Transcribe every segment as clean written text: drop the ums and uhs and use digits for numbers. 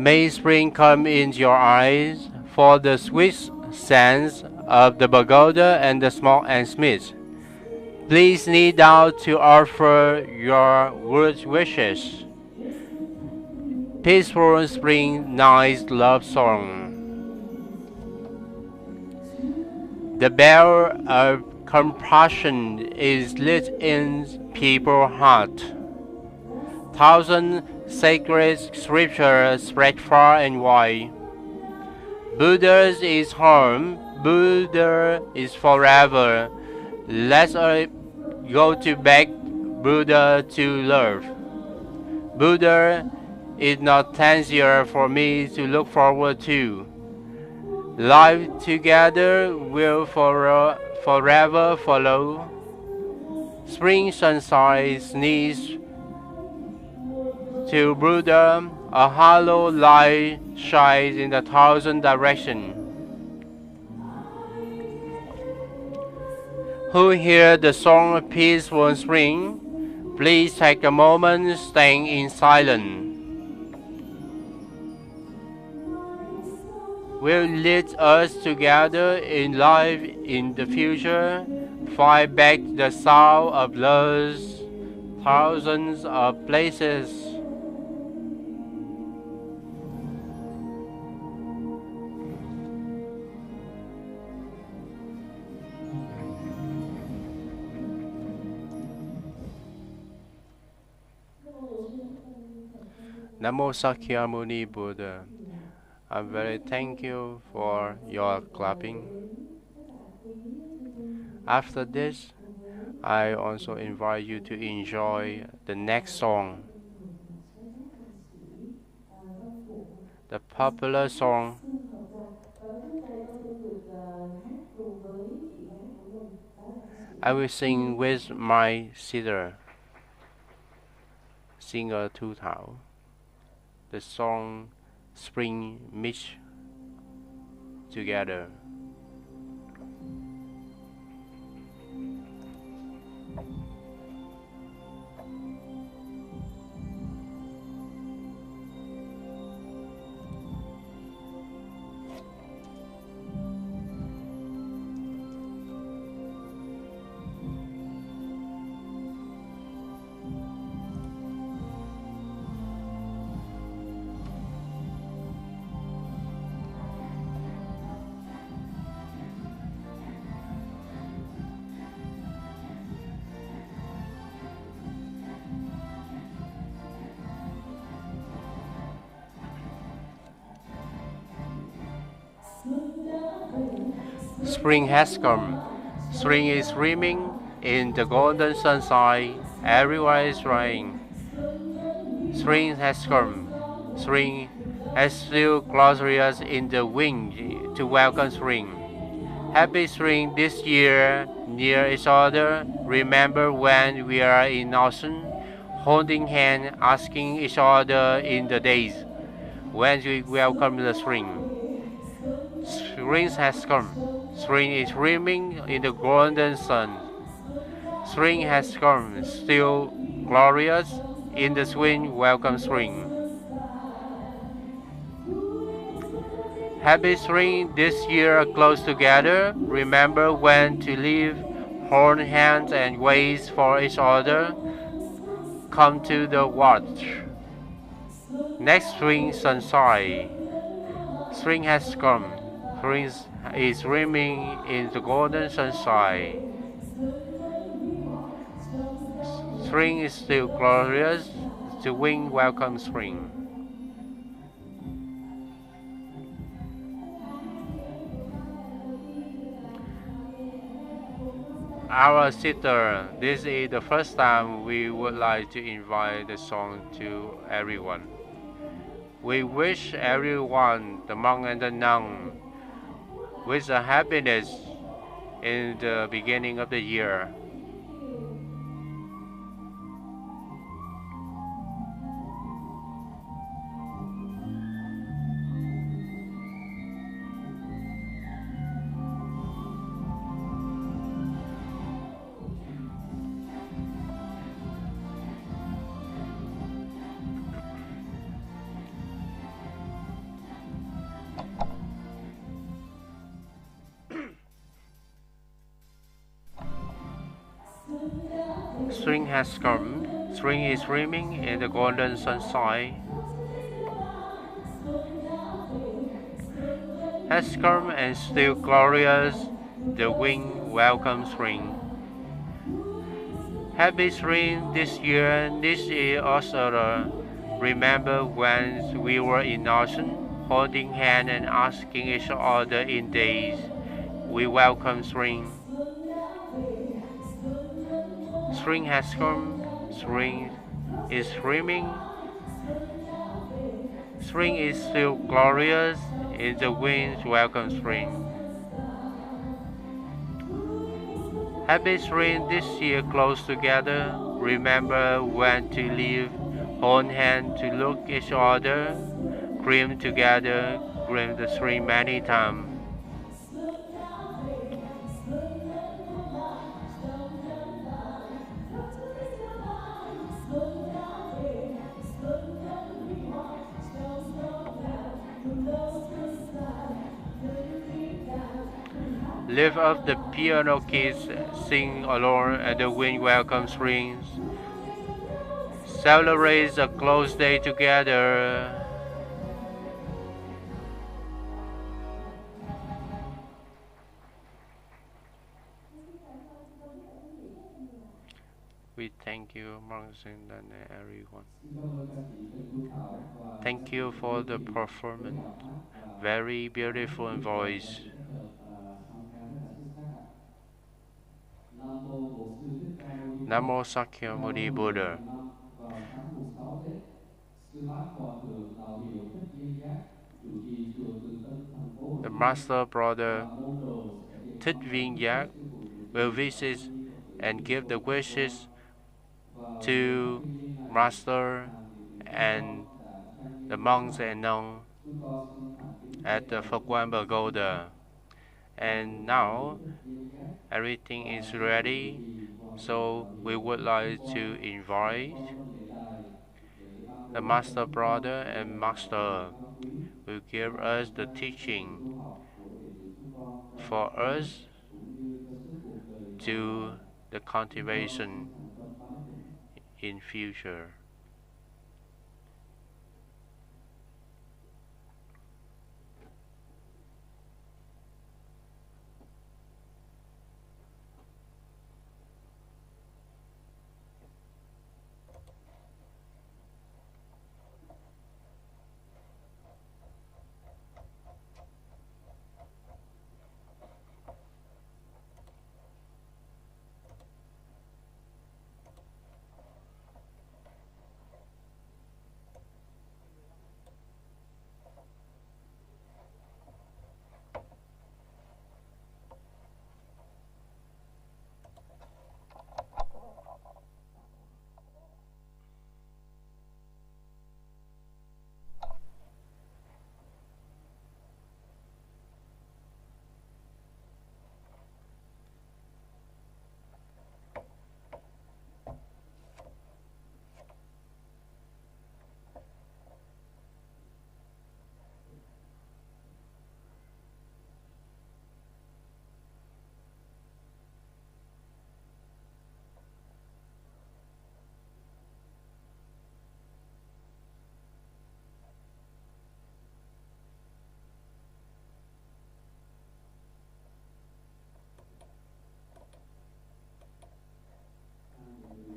May spring come into your eyes for the sweet scents of the pagoda and the smoke and smith. Please kneel down to offer your wishes. Peaceful spring night love song. The bell of compassion is lit in people's heart. Thousand sacred scriptures spread far and wide. Buddha is home, Buddha is forever. Let us go to back Buddha to love. Buddha is not 10 years for me to look forward to. Life together will forever follow. Spring sunshine sneeze to Buddha, a hollow light shines in 1,000 directions. Who hear the song of peaceful spring, please take a moment, staying in silence. Will lead us together in life in the future, fight back the sound of love's thousands of places. Namo Sakyamuni Buddha. I'm very thank you for your clapping. After this, I also invite you to enjoy the next song. The popular song I will sing with my sister, singer Tu Thảo. The song Spring Mix Together. Spring has come. Spring is streaming in the golden sunshine. Everywhere is rain. Spring has come. Spring has still glorious in the wind to welcome spring. Happy spring this year near each other. Remember when we are in ocean, holding hands, asking each other in the days when we welcome the spring. Spring has come. Spring is streaming in the golden sun. Spring has come, still glorious in the spring. Welcome spring. Happy spring this year close together. Remember when to live, hold hands and wait for each other. Come to the watch. Next spring sunshine. Spring has come. Spring is streaming in the golden sunshine. Spring is still glorious. The wind welcomes spring. Our sister, this is the first time we would like to invite the song to everyone. We wish everyone, the monk and the nun, with the happiness in the beginning of the year. Spring has come. Spring is swimming in the golden sunshine. Has come and still glorious. The wind welcomes spring. Happy spring this year also. Remember when we were in ocean, holding hands and asking each other in days. We welcome spring. Spring has come. Spring is spring. Spring is still glorious. In the winds welcome spring. Happy spring this year close together. Remember when to live, hold hand to look each other, dream together, dream the spring many times. Lift up the piano keys, sing alone at the wind welcome springs. Celebrate a close day together. We thank you, Martin and everyone. Thank you for the performance. Very beautiful voice. Nam mô Sakyamuni Buddha. Vào sáng mùng 6 Tết, Sư Bá Hòa Thượng Đạo Hiệu Thích Viên Giác chủ trì chùa Từ Tân, thành phố Hồ The Chí Minh Master Brother và môn đồ sẽ đến Thích thăm Viên hỏi Giác sư phụ trụ trì will và visit tăng ni Phật tử and chúng give the tôi hôm qua. wishes Vào buổi thắp to hương linh này, Master hàng tỷ chúng con and đã trang the nghiêm cúi monks chào. and nuns Chúng con xin thành kính at dâng the lời Phật cúng Quan dường Sư Bá Pagoda. Hòa And Thượng Đạo Hiệu now Thích Viên Giác everything và is sư phụ trụ ready, trì Hòa Thượng so Đạo we Hiệu. would Chúng like to con sẽ invite con lên lễ đài để ban the bố cho Master chúng con Brother những and lời đạo hiệu Master cao quý will để give làm us the quen với sự teaching tu học của đệ tử chúng con trong for năm mới us cũng như cho suốt cuộc đời còn lại. to the Chúng con xin cultivation thành tâm bái thỉnh. in future.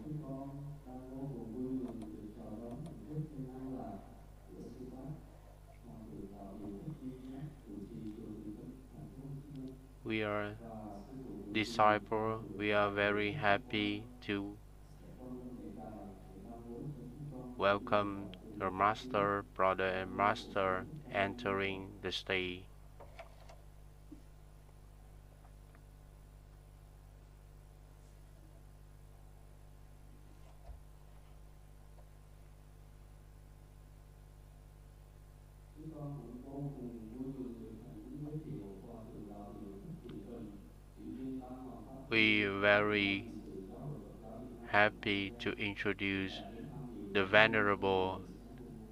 Chúng con đang vô cùng vui mừng được chào đón một phút thiên an lạc của sư bá Hòa Thượng Đạo Hiệu Thích Viên Giác chủ trì chùa Từ Tân, thành phố Hồ Chí Minh We are và sư phụ trụ trì disciple. Hòa Thượng We are Đạo very Hiệu happy to sẽ con lên lễ đài để ban bố cho chúng con những lời welcome đạo từ the bi Master, Brother, and cũng như cuộc Master sống hàng ngày. entering the stage. Chúng con cũng vô cùng vui mừng được thành kính giới thiệu Hòa Thượng Đạo Hiệu Thích Thiện Bình, ủy viên Ban Hoàng Pháp We are very Trị sự Giáo hội Phật giáo Việt Nam happy to introduce đã đến tham dự the lễ đón Venerable mừng sáng hôm nay.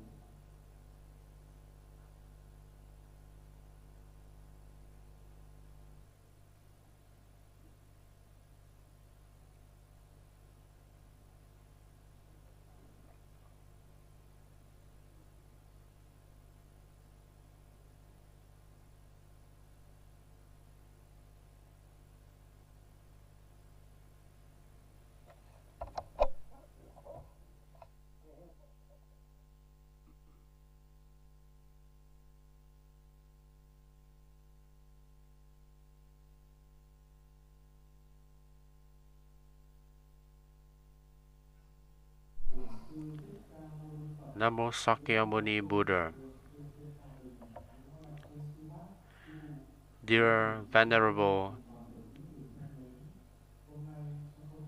Namo Sakyamuni Buddha. Dear Venerable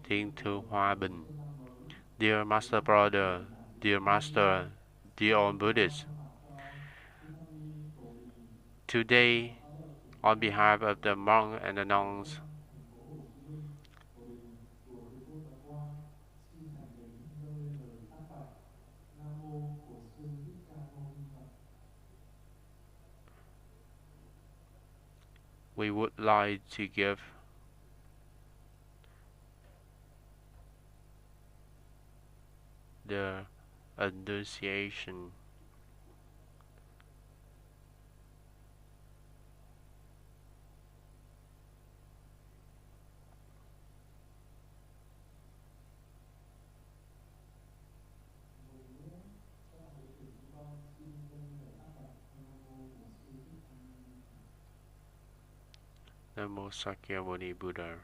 Thiên Thư Hoa Bình, dear Master Brother, dear Master, dear all Buddhists, today, on behalf of the monks and the nuns, we would like to give the Annunciation. Namo Sakyamuni Buddha.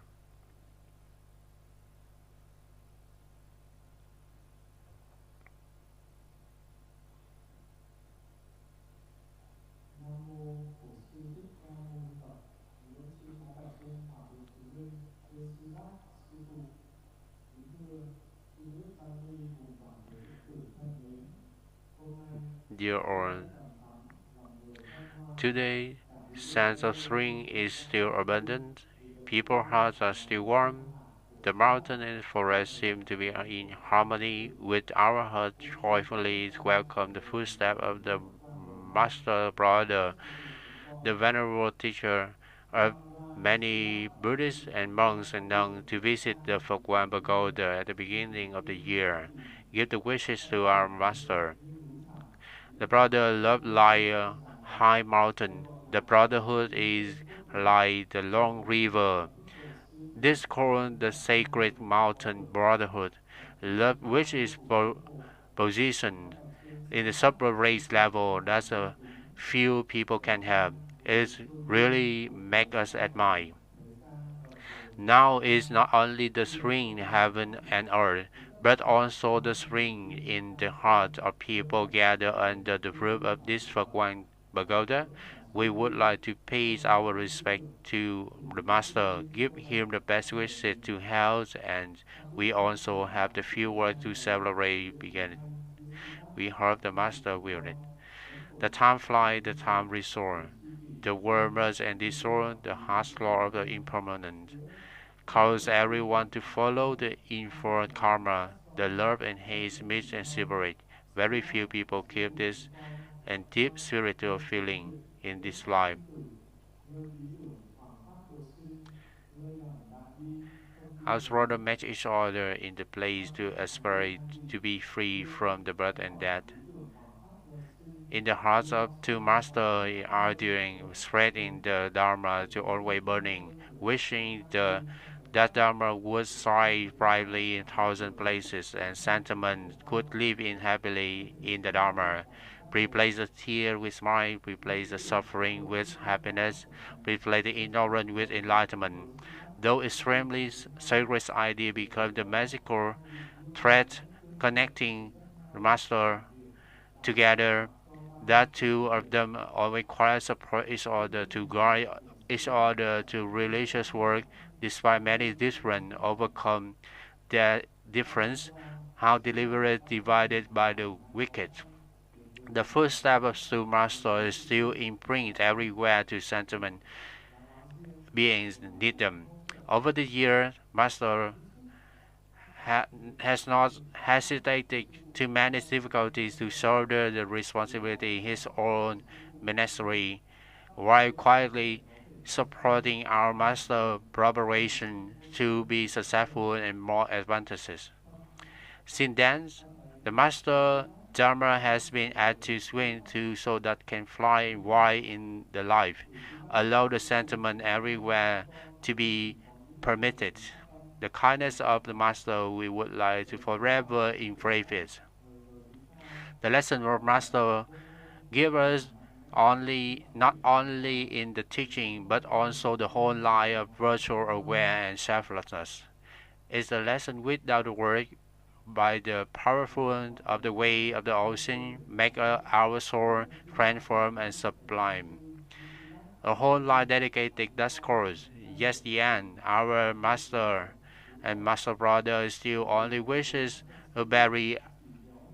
Dear all, today, sense of spring is still abundant, people's hearts are still warm, the mountain and forest seem to be in harmony with our heart joyfully welcome the footstep of the Master Brother, the venerable teacher of many Buddhists and monks and nuns to visit the Phật Pagoda at the beginning of the year. Give the wishes to our Master. The brother loved like a high mountain. The brotherhood is like the long river. This called the sacred mountain brotherhood. Love which is positioned in the sub-race level that a few people can have. It really makes us admire. Now is not only the spring in heaven and earth, but also the spring in the heart of people gathered under the roof of this Phật Pagoda. We would like to pay our respect to the Master, give him the best wishes to health, and we also have the few words to celebrate begin. We hope the Master will it. The time flies, the time restore. The world merge and destroy the harsh law of the impermanent. Cause everyone to follow the infinite karma, the love and hate mix and separate. Very few people keep this and deep spiritual feeling in this life. Us rather match each other in the place to aspire to be free from the birth and death. In the hearts of two masters are doing, spreading the Dharma to always burning, wishing that Dharma would shine brightly in thousand places, and sentiment could live in happily in the Dharma. Replace the tear with smile, replace the suffering with happiness, replace the ignorance with enlightenment. Though extremely sacred idea become the magical thread connecting the master together, that two of them always require support each other to guide each other to religious work, despite many different overcome their difference, how deliberate divided by the wicked. The first step of true master is still imprinted everywhere to sentiment. Beings need them. Over the years, master has not hesitated to manage difficulties to shoulder the responsibility in his own ministry, while quietly supporting our master preparation to be successful and more advantageous. Since then, the master Dharma has been added to swing to so that can fly wide in the life, allow the sentiment everywhere to be permitted. The kindness of the Master we would like to forever embrace it. The lesson of Master give us not only in the teaching but also the whole life of virtual awareness and selflessness. It's a lesson without the word by the powerful of the wave of the ocean, make our soul transform and sublime. A whole life dedicated thus course. Yes, the end, our master and master brother still only wishes to bury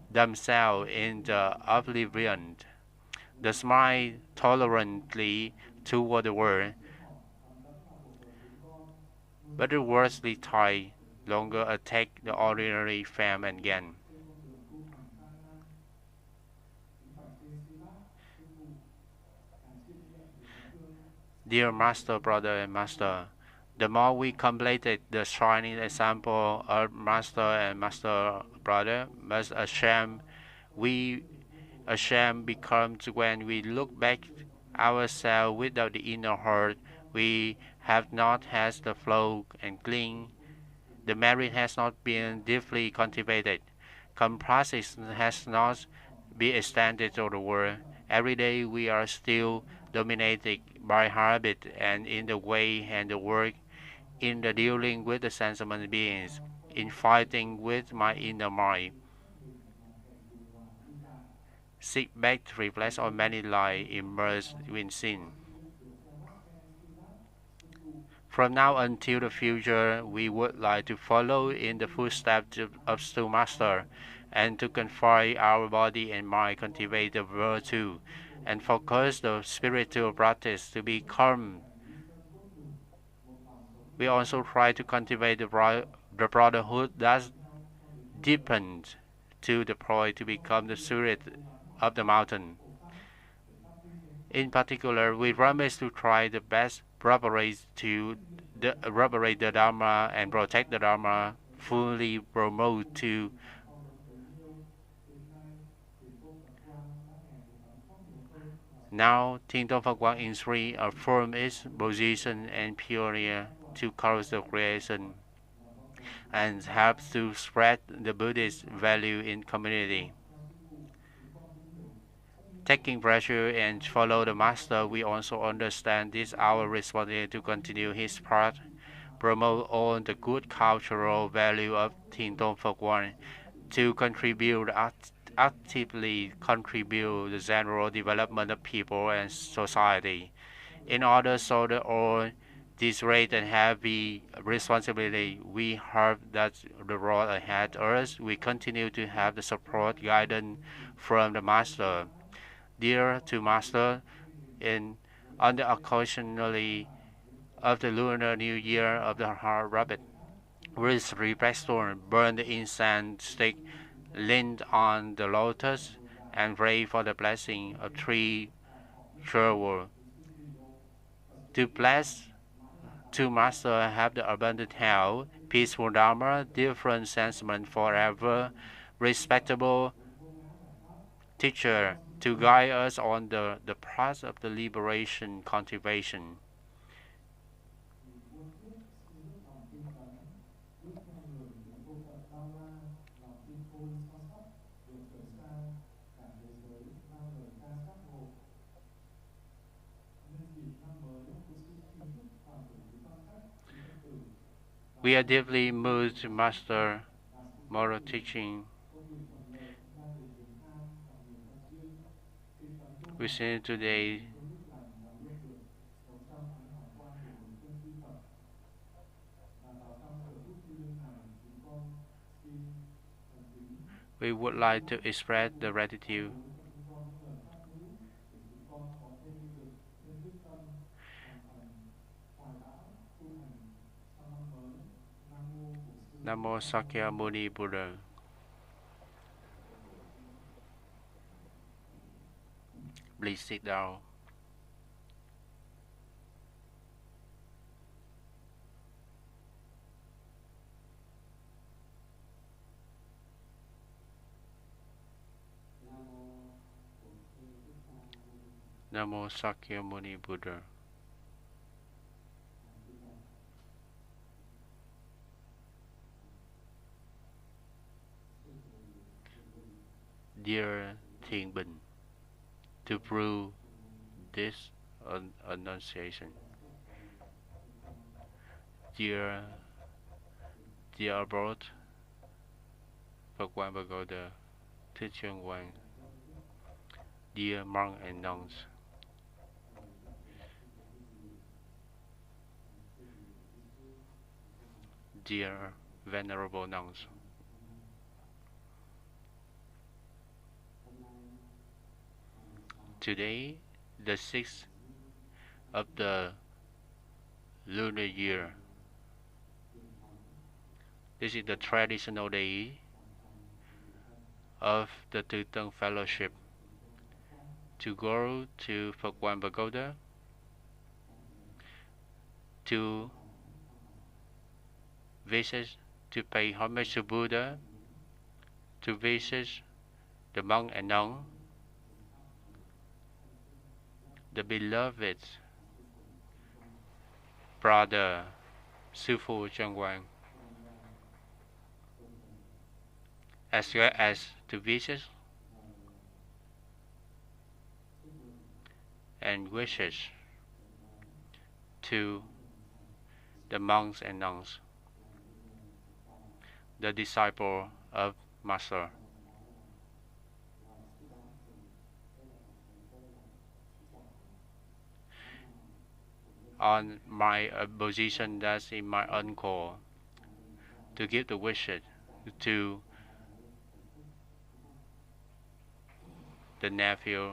themselves in the oblivion. The smile tolerantly toward the world, but the worldly tie longer attack the ordinary fame and gain. Dear Master, Brother, and Master, the more we completed the shining example of Master and Master Brother, most we ashamed becomes when we look back ourselves without the inner heart. We have not had the flow and cling. The merit has not been deeply cultivated. Comparison has not been extended to the world. Every day we are still dominated by habit and in the way and the work, in the dealing with the sentient beings, in fighting with my inner mind. Seek back to reflect on many lives immersed in sin. From now until the future, we would like to follow in the footsteps of Stu Master and to confine our body and mind, cultivate the virtue, and focus the spiritual practice to be calm. We also try to cultivate the brotherhood that deepens to the point to become the spirit of the mountain. In particular, we promise to try the best propagate the Dharma and protect the Dharma, fully promote to. Now, Thiên Tông Phật Quang in Sri affirm its position and pioneer to cause the creation and helps to spread the Buddhist value in community. Taking pressure and follow the master, we also understand this our responsibility to continue his part, promote all the good cultural value of Thiên Tông Phật Quang, to contribute actively contribute the general development of people and society. In order so that all this great and heavy responsibility, we hope that the road ahead us, we continue to have the support guidance from the master. Dear to Master, on the occasionally of the Lunar New Year of the Heart Rabbit, with reflection, burn the incense stick, lean on the lotus, and pray for the blessing of three world. To bless, to Master have the abundant health, peaceful Dharma, different sentiment forever, respectable teacher, to guide us on the path of the liberation cultivation. We are deeply moved to Master moral teaching. We see today we would like to express the gratitude Namo Sakya Muni Buddha. Please sit down. Namo Sakya Muni Buddha. Dear Thiên Bình, to prove this annunciation, dear abroad, Phật Quan Pagoda, Thích Chương Quang, dear monks and nuns, dear venerable nuns, today, the 6th of the lunar year, this is the traditional day of the Tứ Fellowship to go to Phật Quan Pagoda to visit, to pay homage to Buddha, to visit the monk and nun, the beloved brother Sư Phụ Trân Quang, as well as to visit and wishes to the monks and nuns, the disciple of Master. On my position that's in my uncle to give the wishes to the nephew,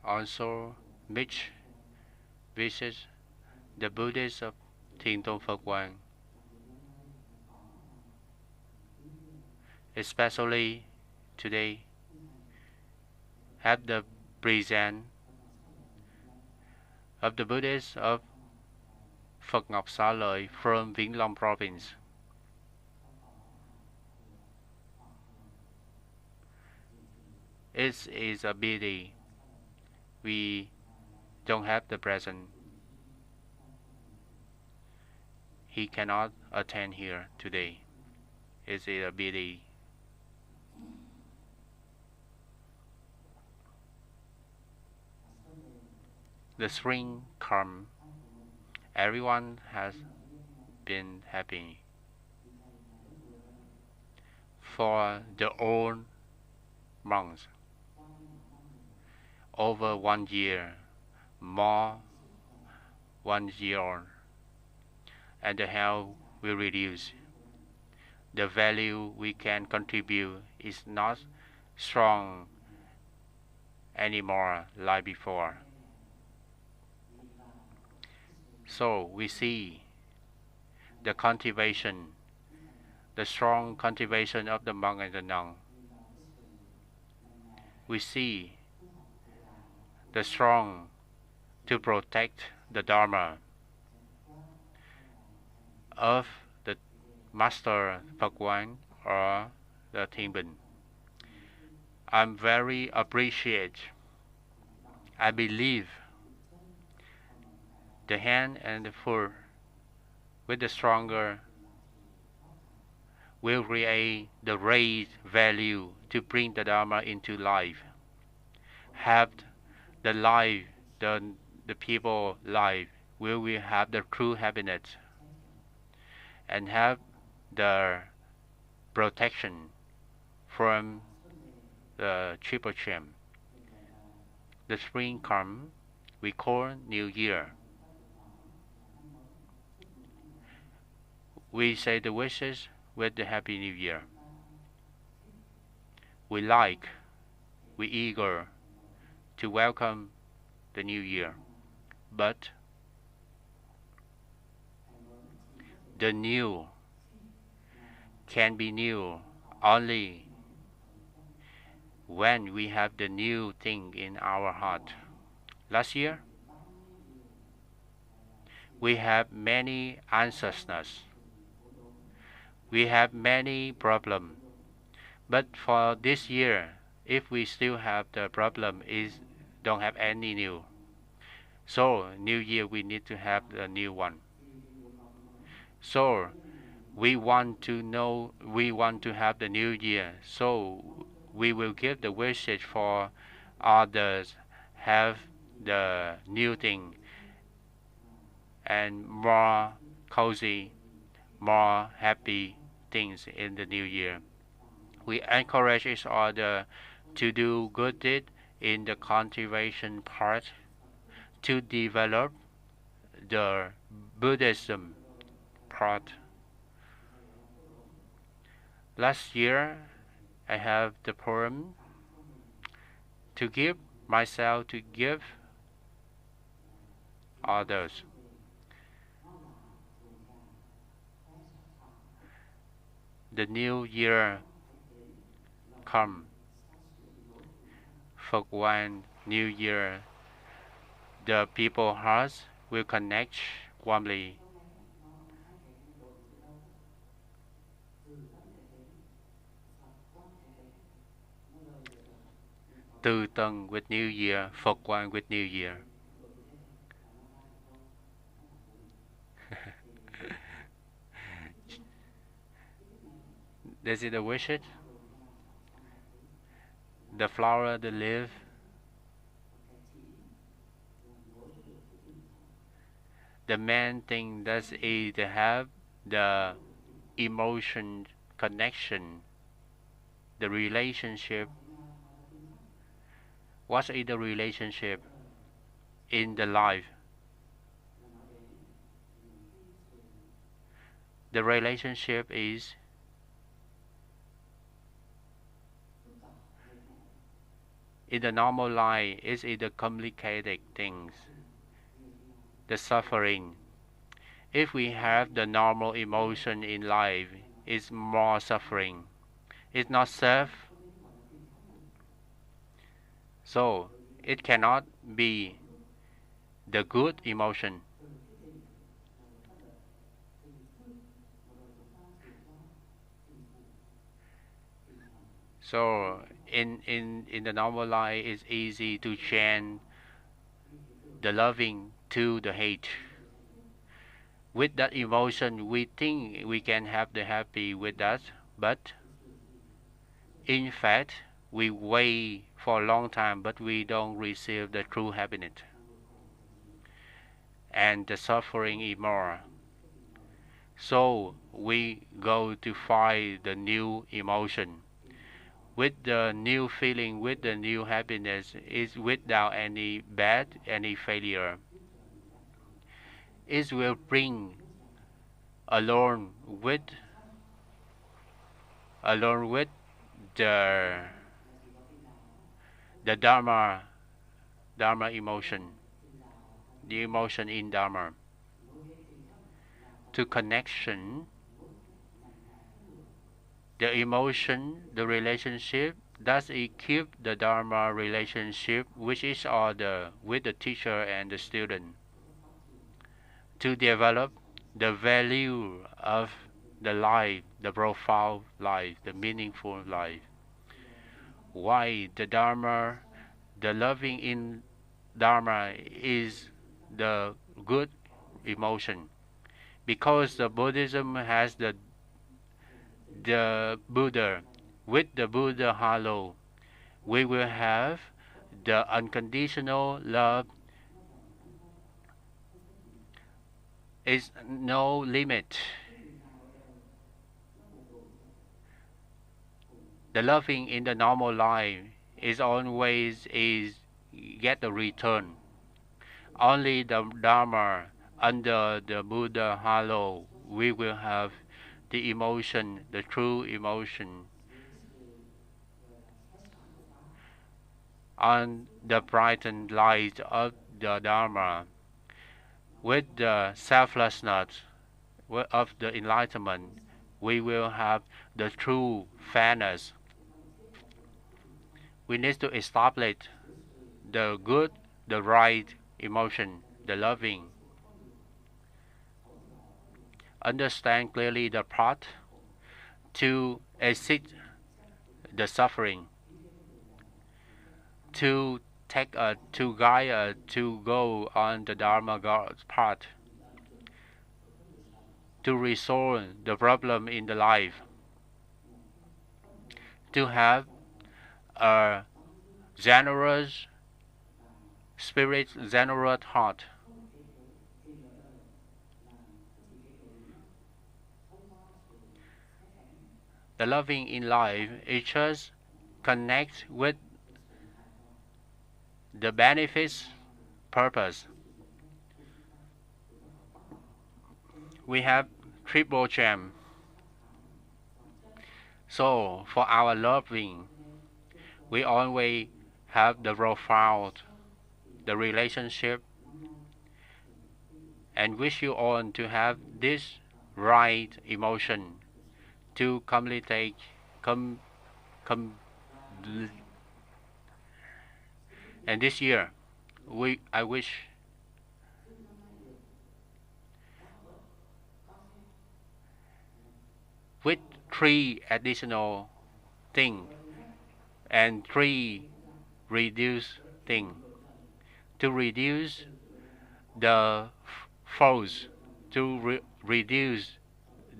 also Mitch visits the Buddhist of Thiền Tôn Phật Quang, especially today have the present of the Buddhists of Phật Ngọc Xá Lợi from Vĩnh Long province. It is a pity we don't have the present. He cannot attend here today. It's a pity. The spring come. Everyone has been happy. For the old monks, over 1 year, more 1 year on, and the health will reduce. The value we can contribute is not strong anymore like before. So we see the cultivation, the strong cultivation of the monk and the nun. We see the strong to protect the Dharma of the Master Phật Quang or the Thiền Bình. I'm very appreciate. I believe the hand and the foot with the stronger will create the raised value to bring the Dharma into life. Have the life, the people life, will we have the true happiness and have the protection from the triple champ. The spring comes, we call New Year. We say the wishes with the Happy New Year. We eager to welcome the New Year. But the new can be new only when we have the new thing in our heart. Last year, we have many anxiousness. We have many problems. But for this year, if we still have the problem, is don't have any new. So New Year we need to have a new one. So we want to have the New Year. So we will give the wishes for others have the new thing and more cozy, more happy things in the new year. We encourage each other to do good deed in the cultivation part, to develop the Buddhism part. Last year, I have the poem to give myself to give others. The new year come. For one new year, the people's hearts will connect warmly. Từ Tân with New Year, Phật Quan with New Year. This is the wish it. The flower, the leaf. The main thing that is to have the emotion connection, the relationship. What is the relationship in the life? The relationship is in the normal life is the complicated things, the suffering. If we have the normal emotion in life, it's more suffering. It's not safe. So it cannot be the good emotion. So in the normal life, it's easy to change the loving to the hate. With that emotion, we think we can have the happy with that, but in fact, we wait for a long time, but we don't receive the true happiness. And the suffering is more. So we go to find the new emotion. With the new feeling, with the new happiness, is without any bad, any failure. It will bring along with the Dharma emotion, the emotion in Dharma, to connection, the emotion, the relationship, does it keep the Dharma relationship with each other, with the teacher and the student, to develop the value of the life, the profound life, the meaningful life. Why the Dharma, the loving in Dharma is the good emotion? Because the Buddhism has the Buddha. With the Buddha halo, we will have the unconditional love. Is no limit. The loving in the normal life is always get the return. Only the Dharma under the Buddha halo, we will have the emotion, the true emotion. On the brightened light of the Dharma, with the selflessness of the enlightenment, we will have the true fairness. We need to establish the good, the right emotion, the loving. Understand clearly the path to exit the suffering, to guide us to go on the Dharma path, to resolve the problem in the life, to have a generous spirit, generous heart, The loving in life is just connect with the benefits purpose. We have triple gem. So for our loving, we always have the profound, the relationship, and wish you all to have this right emotion to communicate, and this year, I wish with 3 additional things and 3 reduce things to reduce the faults, to reduce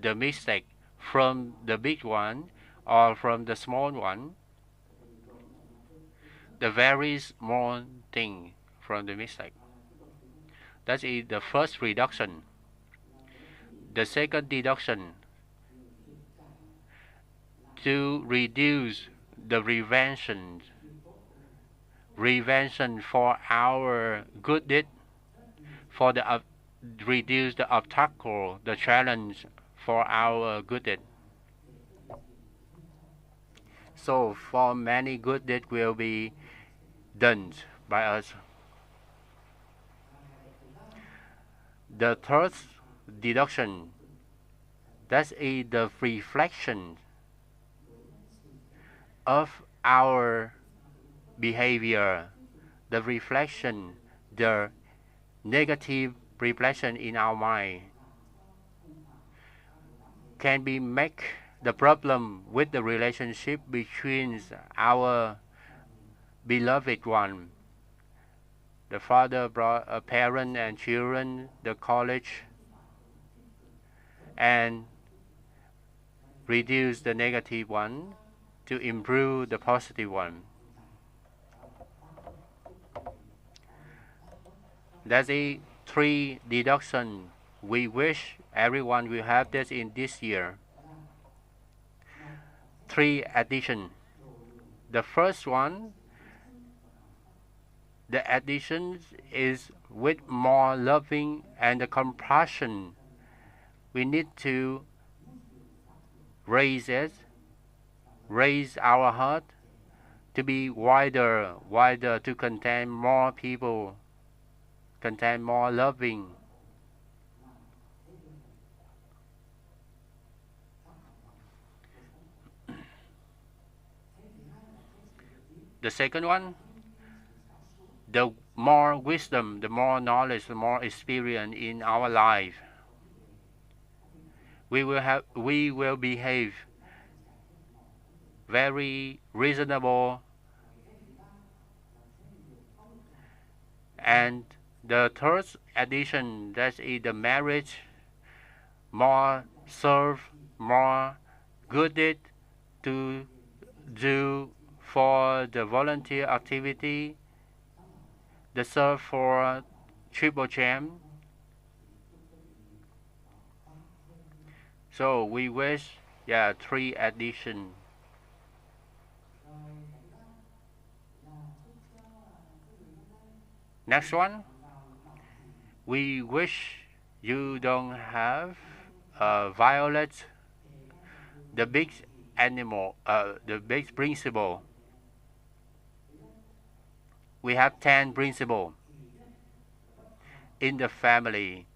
the mistake from the big one or from the small one, the very small thing from the mistake. That is the first reduction. The second deduction, to reduce the prevention for our good deed, for the reduce the obstacle, the challenge for our good deed. So for many good deeds will be done by us. The third deduction, that is the reflection of our behavior, the reflection, the negative reflection in our mind can be make the problem with the relationship between our beloved one, the father, a parent and children, the college, and reduce the negative one to improve the positive one. That's the 3 deduction. We wish everyone will have this in this year. 3 addition. The first one, the addition is with more loving and the compassion. We need to raise our heart to be wider, to contain more people, contain more loving. The second one, the more wisdom, the more knowledge, the more experience in our life, we will behave very reasonable. And the third addition, that is the marriage, more serve, more good deed to do for the volunteer activity, the serve for triple gem. So we wish, 3 addition. Next one, we wish you don't have violate the big animal, the big principle. We have 10 principles in the family.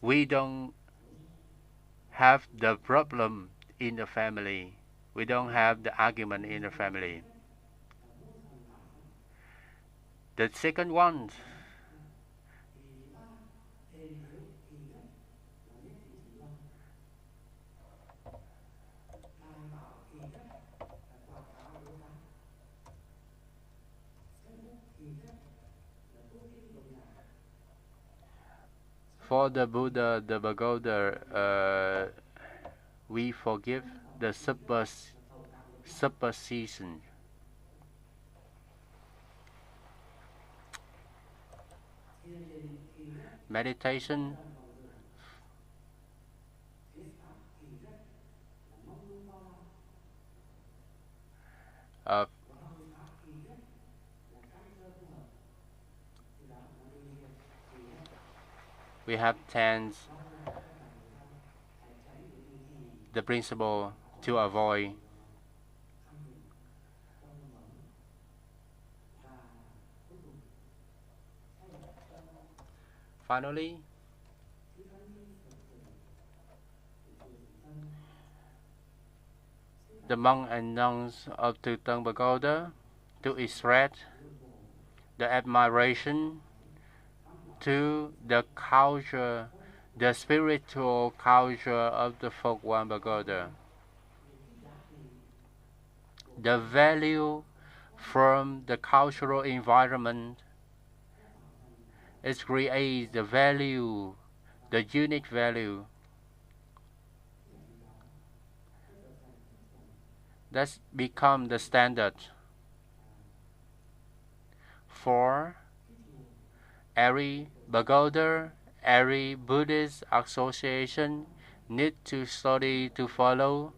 We don't have the problem in the family. We don't have the argument in the family. The second one, for the Buddha, the Pagoda, we forgive the superstition. Meditation Uh, we have 10 the principle to avoid. Finally, the monks and nuns of Tang Pagoda to express the admiration to the culture, the spiritual culture of the Phật Quang Pagoda. The value from the cultural environment is create the value, the unique value. That's become the standard for every pagoda, every Buddhist association need to study to follow,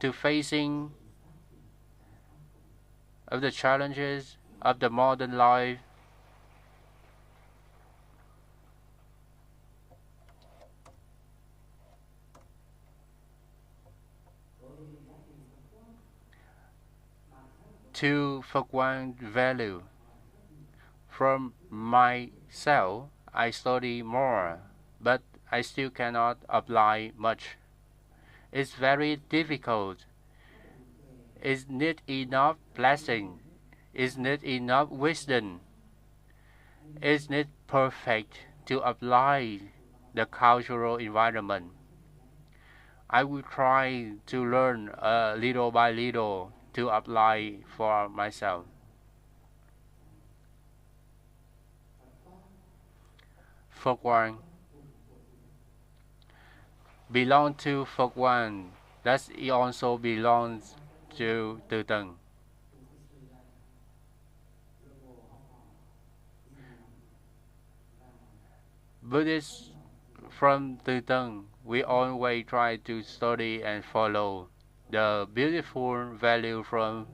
to facing of the challenges of the modern life. To Phật Quang value. From myself, I study more, but I still cannot apply much. It's very difficult. It's not enough blessing. It's not enough wisdom. It's not perfect to apply the cultural environment. I will try to learn little by little to apply for myself. Phật Quang belong to Phật Quang. That it also belongs to Từ Tầng. Buddhists from Từ Tầng, we always try to study and follow the beautiful value from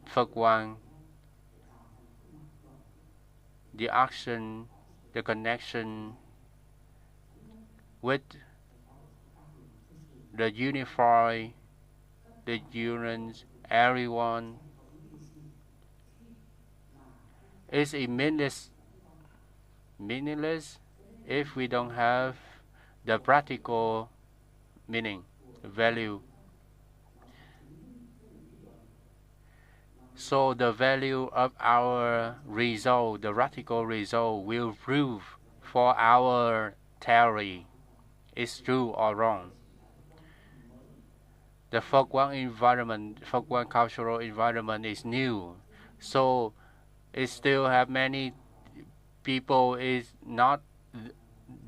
Phật Quang, the action, the connection with the unify, the unions, everyone is meaningless if we don't have the practical meaning, value. So the value of our result, the practical result, will prove for our theory is true or wrong. The Phật Quang environment, Phật Quang cultural environment is new, so it still have many people is not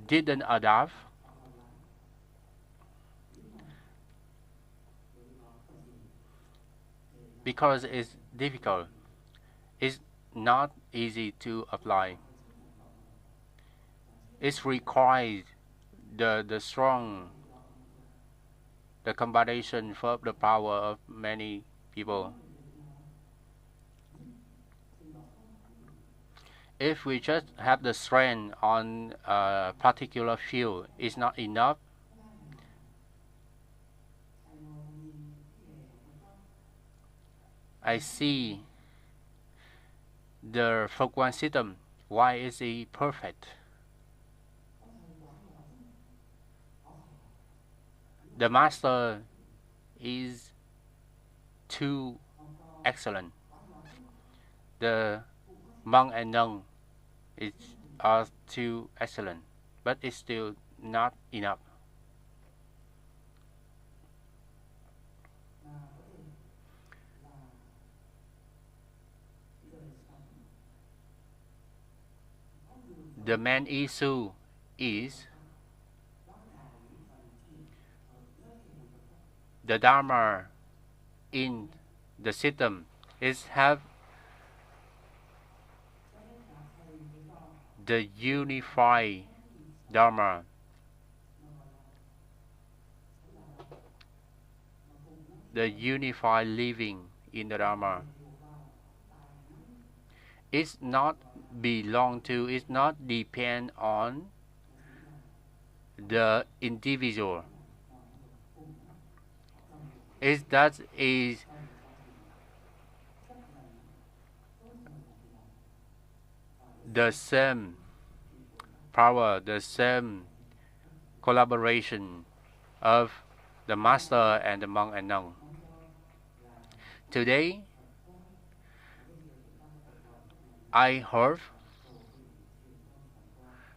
didn't adapt. Because it's difficult. It's not easy to apply. It's required the strong, the combination for the power of many people. If we just have the strength on a particular field, it's not enough. I see the Phật Quang system. Why is it perfect? The master is too excellent. The monk and nun are too excellent, but it's still not enough. The main issue is the Dharma in the system is have the unified Dharma. the unified living in the Dharma. It's not belong to, it's not depend on the individual. It that is the same power, the same collaboration of the master and the monk and nun. Today, I heard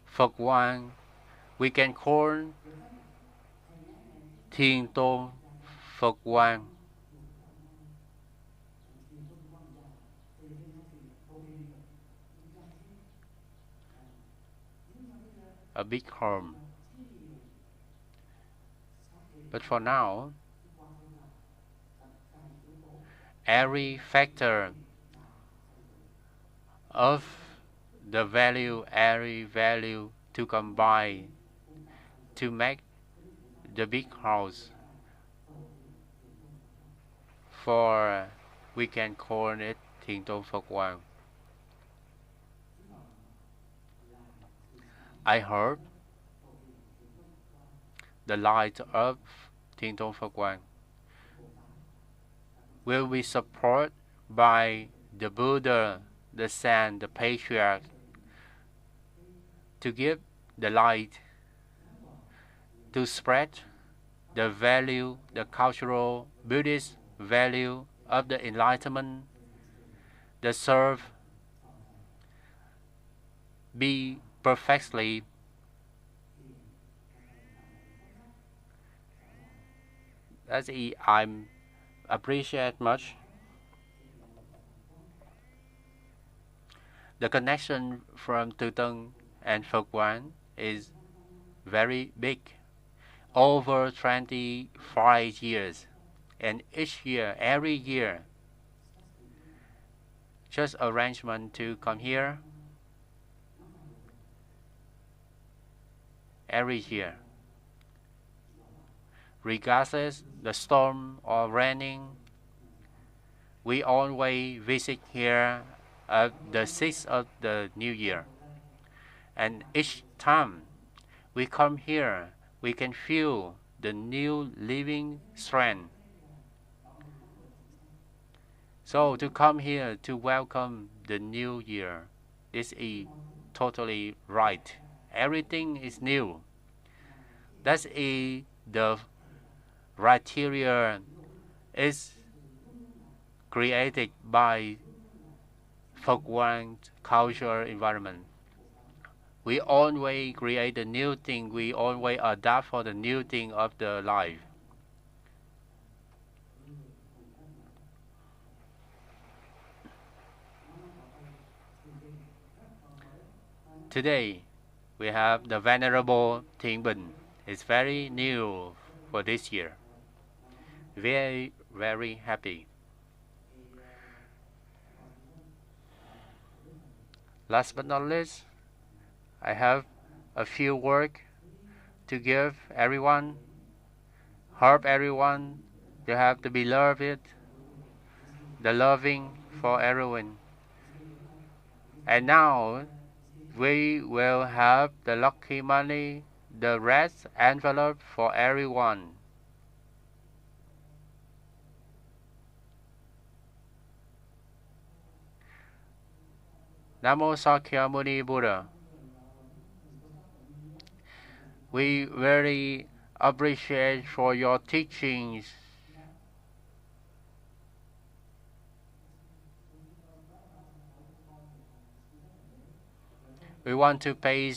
Phật Quang, we can call Thiên Tôn Phật Quang. A big harm. But for now, every factor of the value, every value to combine to make the big house. For we can call it Thiên Tôn Phật Quang. I heard the light of Thiên Tôn Phật Quang will be supported by the Buddha, the Saint, the Patriarch to give the light, to spread the value, the cultural Buddhist value of the enlightenment, the serve be perfectly that's it. I'm appreciate much the connection from Tu Tân and Phật Quang is very big, over 25 years, and each year, every year, just arrangement to come here every year. Regardless the storm or raining, we always visit here at the 6th of the New Year. And each time we come here, we can feel the new living strength. So to come here to welcome the new year, this is totally right. Everything is new. That's the criteria is created by Phật Quang cultural environment. We always create a new thing. We always adapt for the new thing of the life. Today, we have the Venerable Thiên Bình. It's very new for this year. Very, very happy. Last but not least, I have a few work to give everyone. Help everyone to have to be loved, the loving for everyone. And now we will have the lucky money, the red envelope for everyone. Namo Sakyamuni Buddha. We very appreciate for your teachings. We want to pay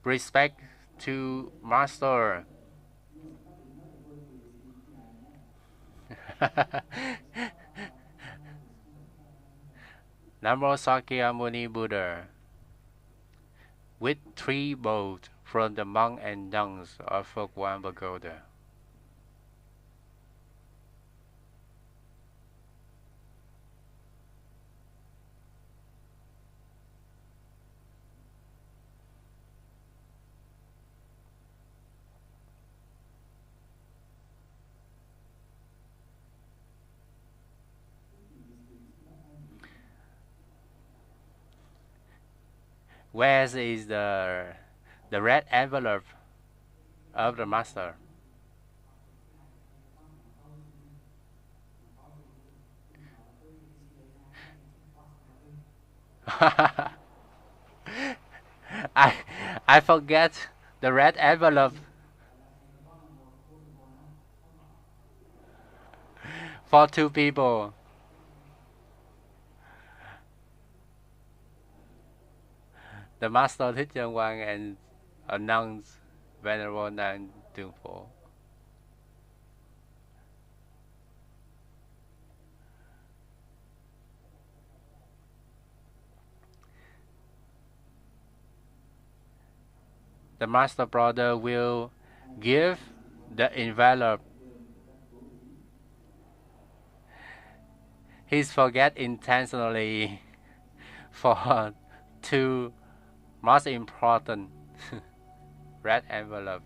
respect to Master. Namo Sakyamuni Buddha, with 3 bows from the monk and nuns of Phật Quang Pagoda. Where is the red envelope of the master? I I forget the red envelope for two people. The master Thích Chân Quang and announced Venerable Nan Tương Phổ. The master brother will give the envelope. He's forget intentionally for two most important red envelope.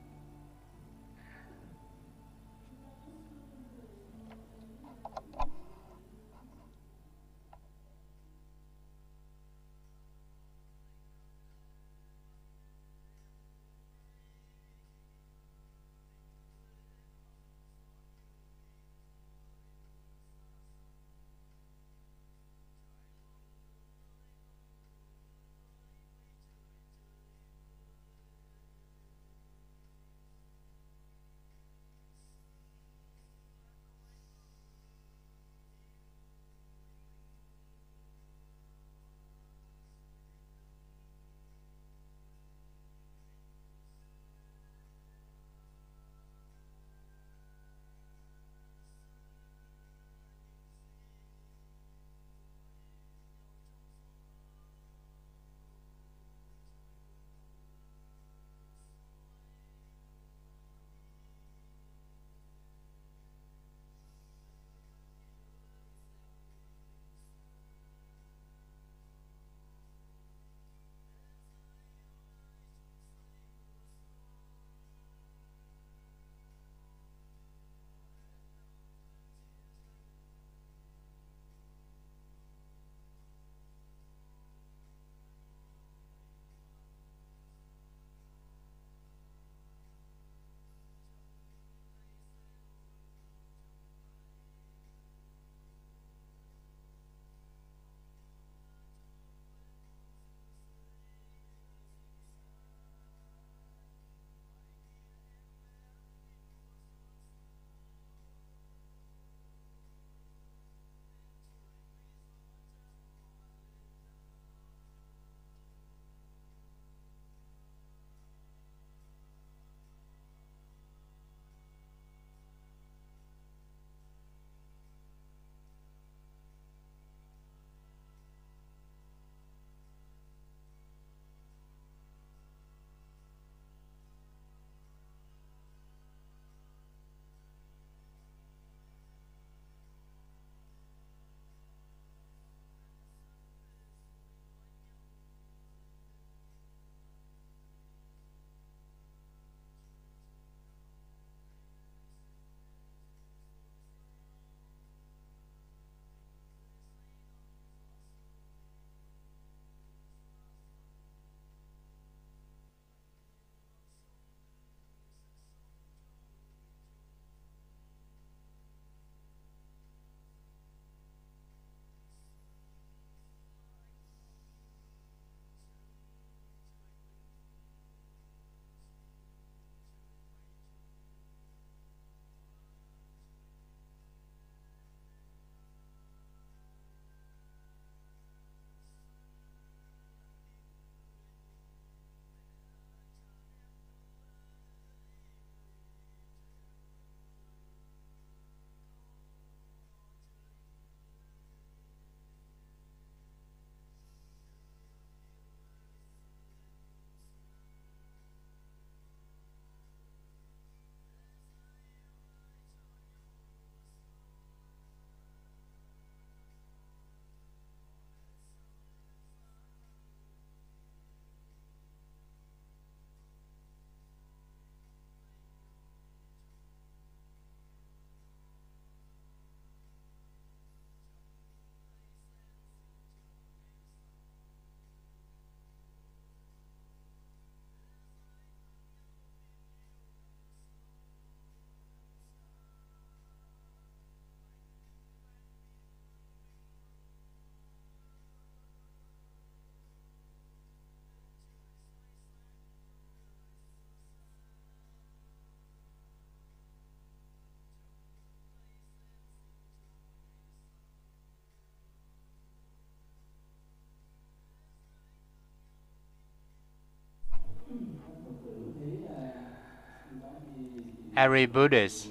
Every Buddhist,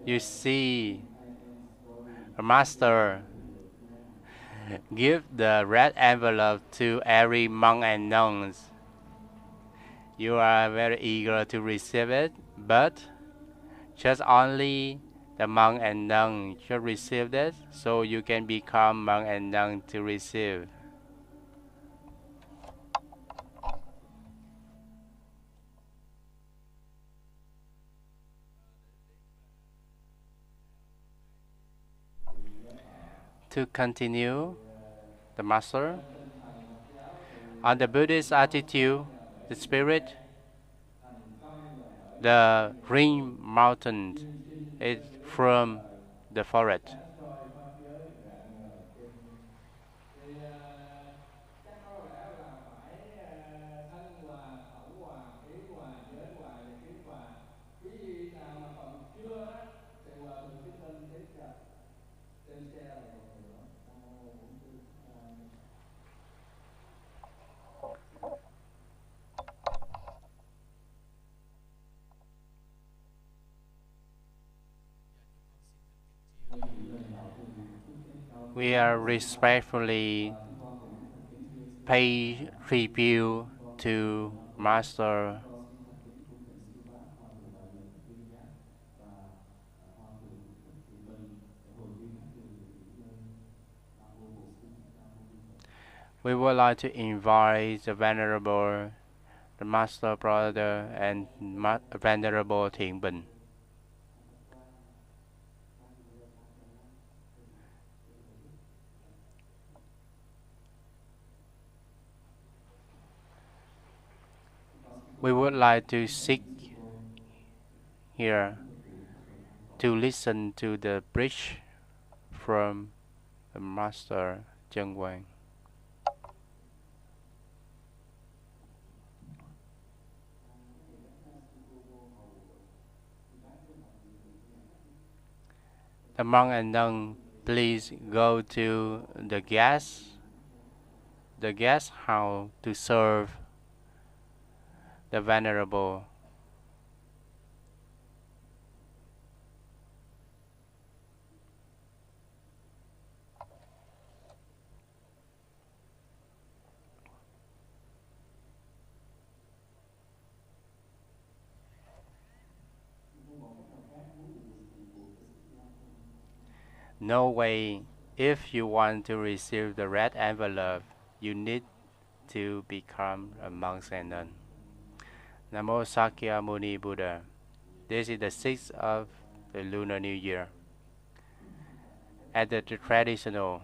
you see a master give the red envelope to every monk and nuns. You are very eager to receive it, but just only the monk and nun should receive it, so you can become monk and nun to receive. To continue, the master, on the Buddhist attitude, the spirit, the ring mountain is from the forest. We are respectfully pay tribute to Master We would like to invite the Venerable, the Master Brother, and Venerable Thiện Bình. We would like to sit here to listen to the bridge from the Master Chân Quang. The monk and nun, please go to the guest house to serve the Venerable. No way. If you want to receive the red envelope, you need to become a monk and nun. Namo Sakya Muni Buddha. This is the 6th of the Lunar New Year. At the traditional,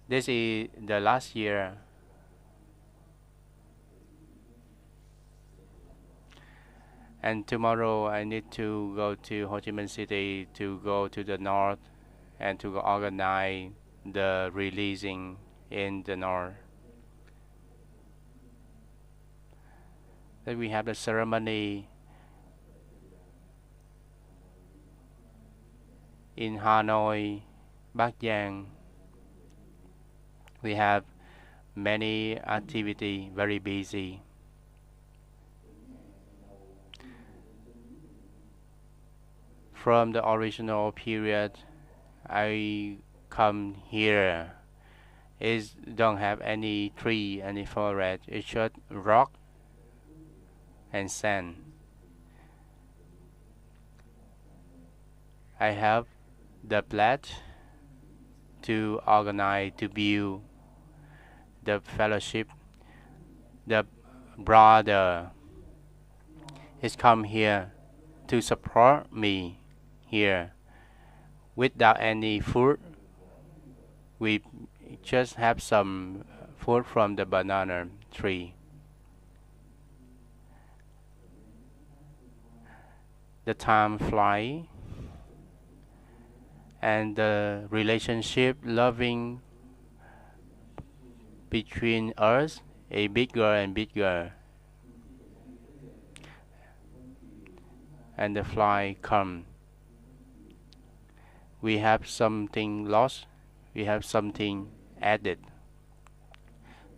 this is the last year. And tomorrow I need to go to Ho Chi Minh City to go to the north and to organize the releasing in the north. Then we have the ceremony in Hanoi, Bắc Giang. We have many activity, very busy. From the original period, I come here. It don't have any tree, any forest. It's just rock and sand. I have the pledge to organize, to build the fellowship. The brother is come here to support me here. Without any food, we just have some food from the banana tree. The time fly, and the relationship loving between us is bigger and bigger. And the fly come. We have something lost, we have something added.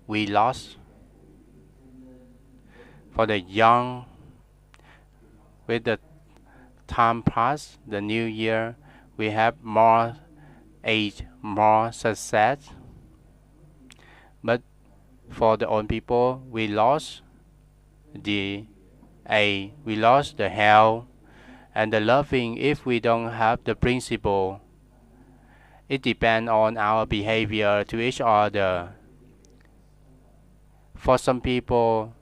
We lost for the young With the time pass, the new year, we have more age, more success. But for the old people, we lost the we lost the health and the loving if we don't have the principle. It depends on our behavior to each other. For some people,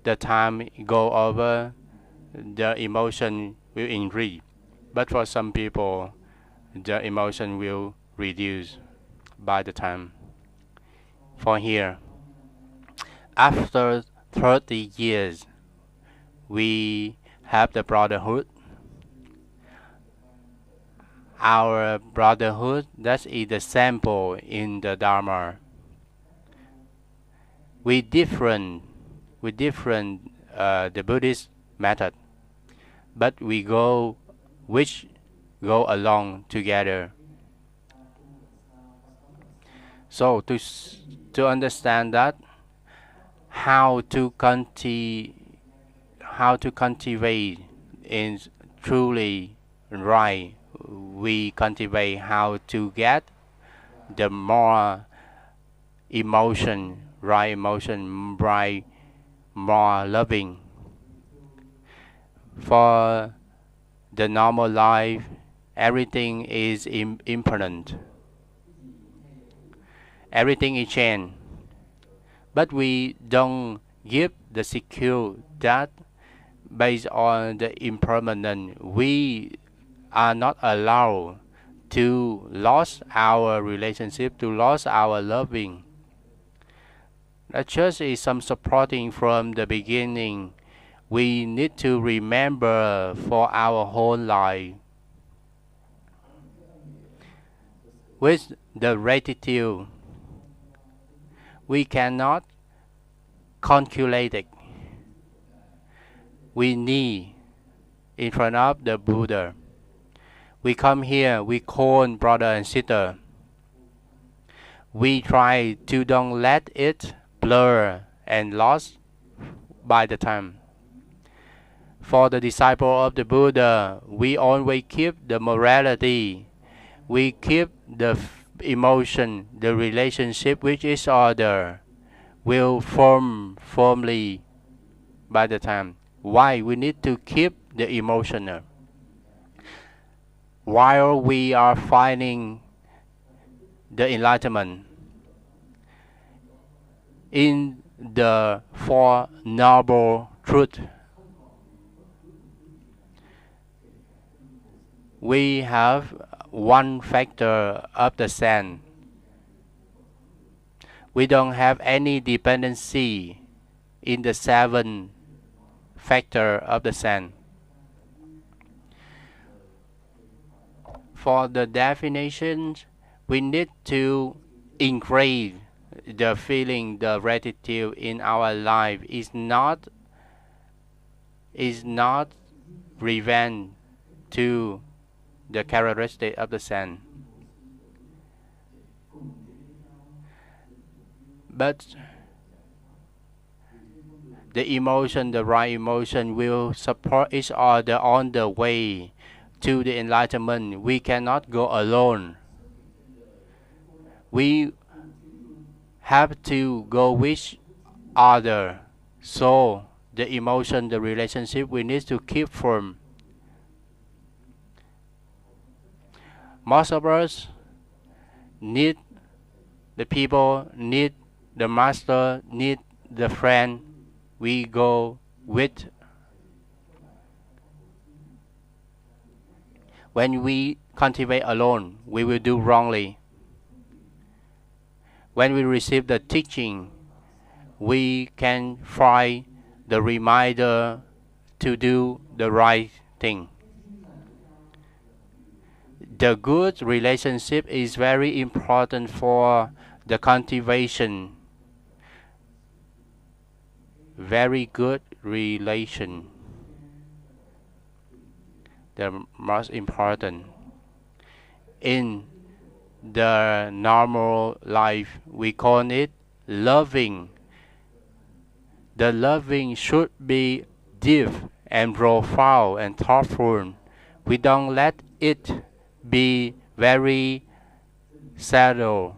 the time go over, the emotion will increase. But for some people, the emotion will reduce by the time. For here, after 30 years, we have the brotherhood. Our brotherhood, that is the sample in the Dharma. We different the Buddhist method, but we go along together. So to understand that, how to cultivate is truly right. We cultivate how to get the more emotion, right emotion, right, more loving. For the normal life, everything is impermanent. Everything is change. But we don't give the secure that based on the impermanent, we are not allowed to lose our relationship, to lose our loving. The church is some supporting from the beginning. We need to remember for our whole life. With the gratitude, we cannot calculate it. We need in front of the Buddha. We come here, we call brother and sister. We try to don't let it blur and lost by the time. For the disciple of the Buddha, we always keep the morality. We keep the emotion, the relationship with each other will form firmly by the time. Why we need to keep the emotional? While we are finding the enlightenment in the Four Noble Truths, we have one factor of the sand. We don't have any dependency in the seven factor of the sand. For the definitions, we need to increase the feeling, the gratitude in our life. Is not revenge to the characteristic of the sand. But the emotion, the right emotion will support each other on the way to the enlightenment. We cannot go alone. We have to go with other. So the emotion, the relationship, we need to keep firm. Most of us need the people, need the master, need the friend we go with. When we cultivate alone, we will do wrongly. When we receive the teaching, we can find the reminder to do the right thing. The good relationship is very important for the cultivation. Very good relation. The most important. In the normal life, we call it loving. The loving should be deep and profound and thoughtful. We don't let it be very shallow.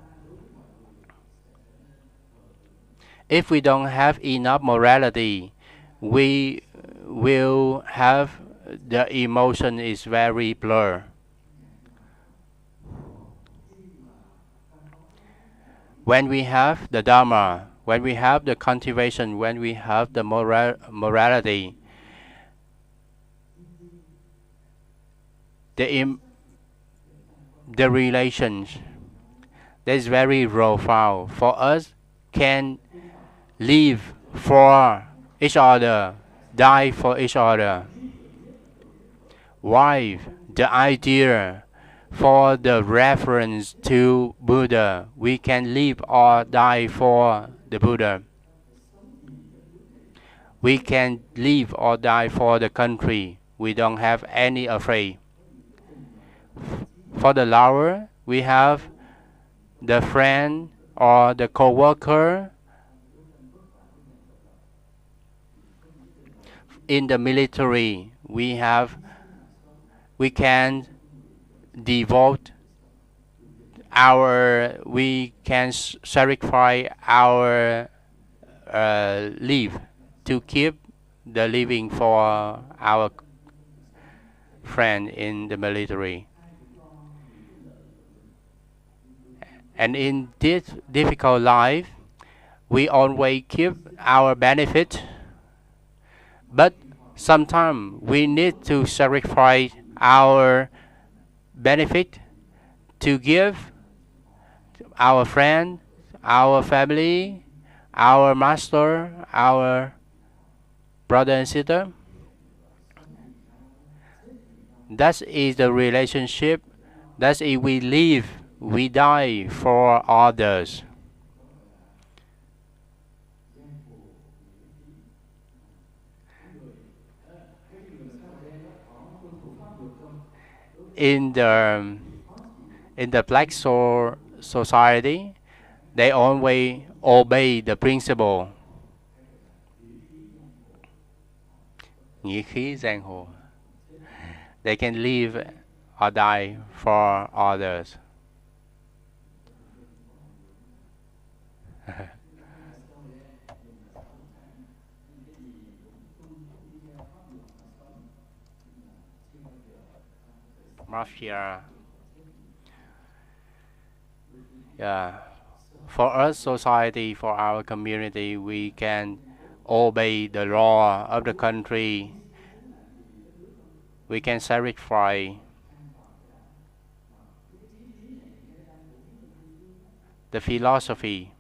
If we don't have enough morality, we will have the emotion is very blurred. When we have the Dharma, when we have the cultivation, when we have the morality, the the relations that is very profound for us can live for each other, die for each other. Why the idea for the reference to Buddha, we can live or die for the Buddha. We can live or die for the country. We don't have any afraid. For the lover, we have the friend or the co-worker. In the military, we can devote we can sacrifice our leave to keep the living for our friend in the military. And in this difficult life, we always keep our benefit, but sometimes we need to sacrifice our benefit to give our friend, our family, our master, our brother and sister. That is the relationship. That is we live, we die for others. In the black society, they always obey the principle. Nghĩa khí giang hồ. They can live or die for others. Mafia. Yeah. For us, society, for our community, we can obey the law of the country. We can sacrifice the philosophy,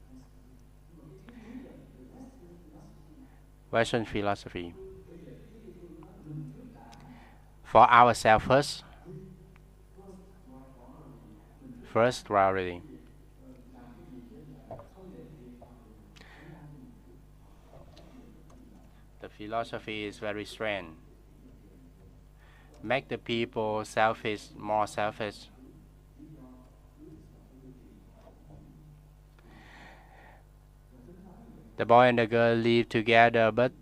Western philosophy, for ourselves first. First priority. The philosophy is very strange. Make the people selfish, more selfish. The boy and the girl live together but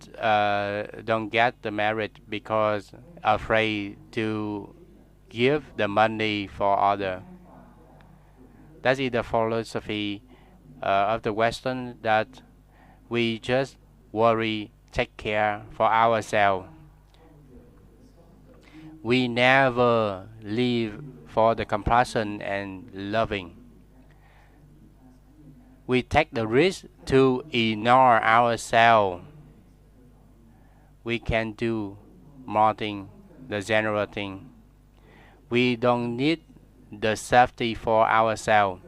don't get the marriage because afraid to give the money for other. That is the philosophy of the Western, that we just worry, take care for ourselves. We never live for the compassion and loving. We take the risk to ignore ourselves. We can do more thing, the general thing. We don't need the safety for ourselves.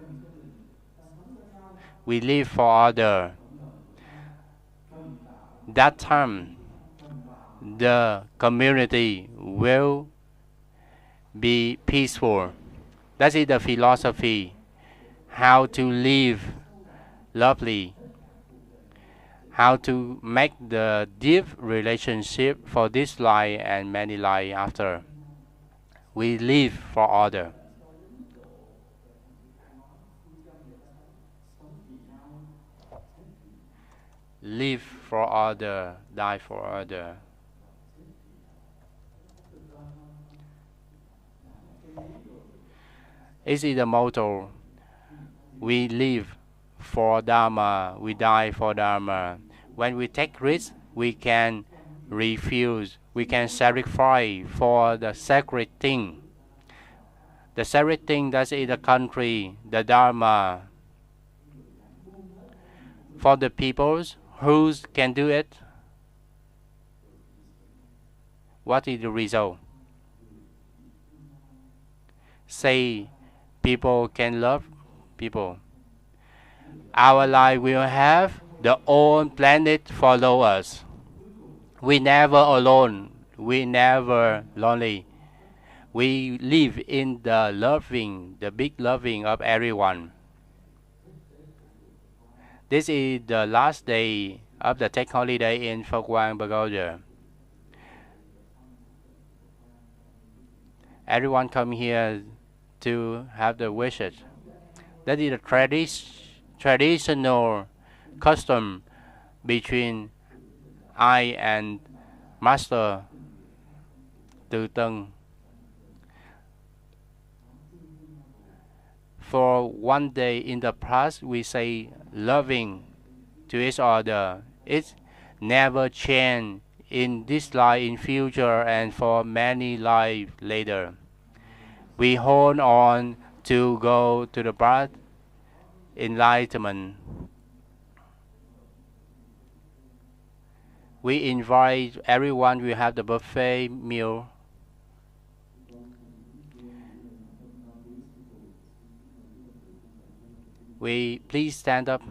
We live for others. That time, the community will be peaceful. That is the philosophy, how to live lovely, how to make the deep relationship for this life and many life after. We live for others. Live for other, die for other. It is the motto. We live for Dharma, we die for Dharma. When we take risks, we can refuse, we can sacrifice for the sacred thing. The sacred thing that is the country, the Dharma. For the peoples who can do it, what is the result? Say people can love people. Our life will have the own planet follow us. We never alone. We never lonely. We live in the loving, the big loving of everyone. This is the last day of the tech holiday in Phật Quang, Pagoda. Everyone come here to have the wishes. That is a traditional custom between I and Master Từ Tân. For one day in the past, we say loving to each other. It never change in this life, in future, and for many lives later. We hold on to go to the path enlightenment. We invite everyone. We have the buffet meal. We please stand up.